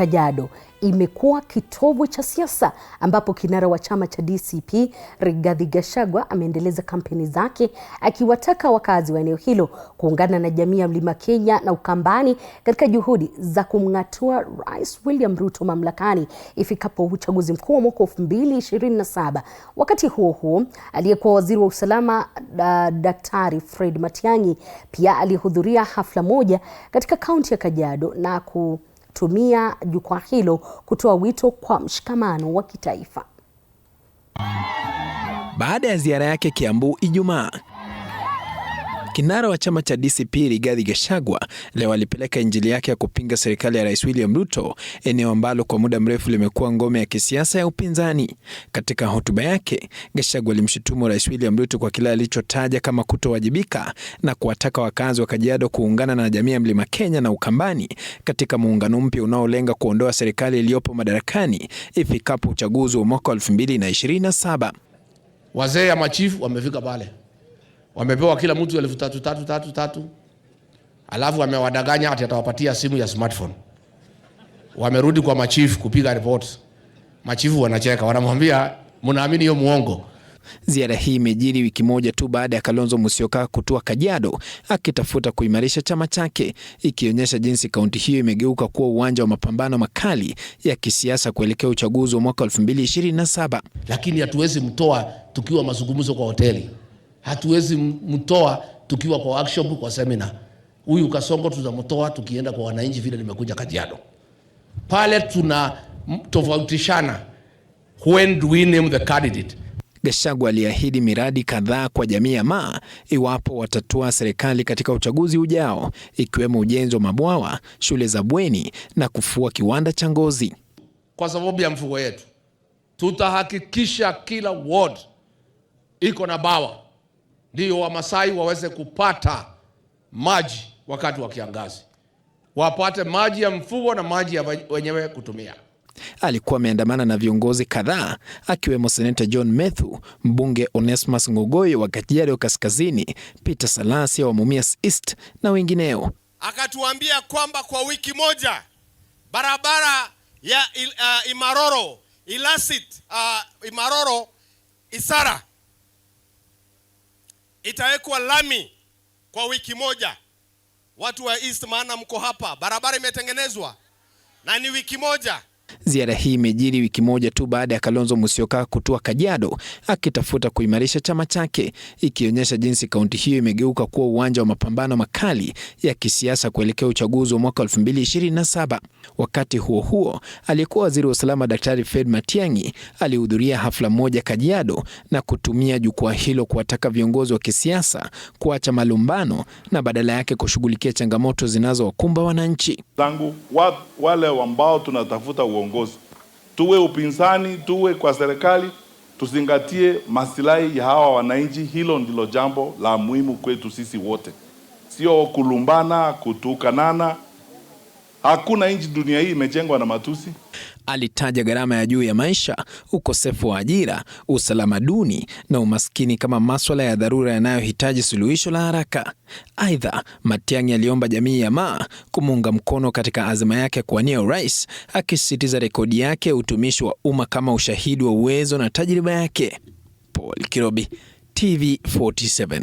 Kajiado imekuwa kitovu cha siasa ambapo kinara wa chama cha DCP Rigathi Gachagua ameendeleza kampeni zake akiwataka wakazi wa eneo hilo kuungana na jamii ya Mlima Kenya na Ukambani katika juhudi za kumng'atua Rais William Ruto mamlakani ifikapo uchaguzi mkuu wa mwaka 2027. Wakati huo huo, aliyekuwa waziri wa usalama Daktari Fred Matiang'i pia alihudhuria hafla moja katika kaunti ya Kajiado na kutumia jukwaa hilo kutoa wito kwa mshikamano wa kitaifa. Baada ya ziara yake Kiambu Ijumaa, kinara wa chama cha DCP Rigathi Gachagua leo alipeleka injili yake ya kupinga serikali ya Rais William Ruto, eneo ambalo kwa muda mrefu limekuwa ngome ya kisiasa ya upinzani. Katika hotuba yake, Gachagua alimshutumu Rais William Ruto kwa kile alichotaja kama kutowajibika na kuwataka wakazi wa Kajiado kuungana na jamii ya Mlima Kenya na Ukambani katika muungano mpya unaolenga kuondoa serikali iliyopo madarakani ifikapo uchaguzi wa mwaka 2027. Wazee ya machifu wamefika pale. Wamepewa kila mtu 3,333. Alafu wamewadanganya ati atawapatia simu ya smartphone. Wamerudi kwa machifu kupiga report. Machifu wanacheka, wanamwambia mnaamini hiyo muongo. Ziara hii imejiri wiki moja tu baada ya Kalonzo Musyoka kutua Kajiado akitafuta kuimarisha chama chake, ikionyesha jinsi kaunti hiyo imegeuka kuwa uwanja wa mapambano makali ya kisiasa kuelekea uchaguzi wa mwaka 2027. Lakini hatuwezi mtoa tukiwa mazungumzo kwa hoteli. Hatuwezi mtoa tukiwa kwa workshop, kwa seminar. Huyu Kasongo tutamtoa tukienda kwa wananchi vile nimekuja Kajiado. Pale tuna tofautishana. When do we name the candidate? Gachagua aliahidi miradi kadhaa kwa jamii ya Maa iwapo watatua serikali katika uchaguzi ujao, ikiwemo ujenzi wa mabwawa, shule za bweni na kufua kiwanda cha ngozi. Kwa sababu ya mfugo yetu, tutahakikisha kila ward iko na bawa, ndio Wamasai waweze kupata maji wakati wa kiangazi, wapate maji ya mfugo na maji ya wenyewe kutumia. Alikuwa ameandamana na viongozi kadhaa akiwemo Seneta John Methu, mbunge Onesmus Ngogoi wa Kajiado Kaskazini, Peter Salasya wa Mumias East na wengineo. Akatuambia kwamba kwa wiki moja barabara ya Imaroro, Ilasit, Imaroro, Isara itawekwa lami kwa wiki moja. Watu wa East, maana mko hapa, barabara imetengenezwa na ni wiki moja. Ziara hii imejiri wiki moja tu baada ya Kalonzo Musyoka kutua Kajiado akitafuta kuimarisha chama chake, ikionyesha jinsi kaunti hiyo imegeuka kuwa uwanja wa mapambano makali ya kisiasa kuelekea uchaguzi wa mwaka 2027. Wakati huo huo, aliyekuwa waziri wa usalama Daktari Fred Matiang'i alihudhuria hafla moja Kajiado na kutumia jukwaa hilo kuwataka viongozi wa kisiasa kuacha malumbano na badala yake kushughulikia changamoto zinazowakumba wananchi. Tangu wale ambao tunatafuta uongozi, tuwe upinzani, tuwe kwa serikali, tuzingatie maslahi ya hawa wananchi. Hilo ndilo jambo la muhimu kwetu sisi wote, sio kulumbana, kutukanana. Hakuna nchi dunia hii imejengwa na matusi. Alitaja gharama ya juu ya maisha, ukosefu wa ajira, usalama duni na umaskini kama masuala ya dharura yanayohitaji suluhisho la haraka. Aidha, Matiang'i aliomba jamii ya Maa kumuunga mkono katika azma yake kuwania urais, akisisitiza rekodi yake ya utumishi wa umma kama ushahidi wa uwezo na tajriba yake. Paul Kirobi, TV 47.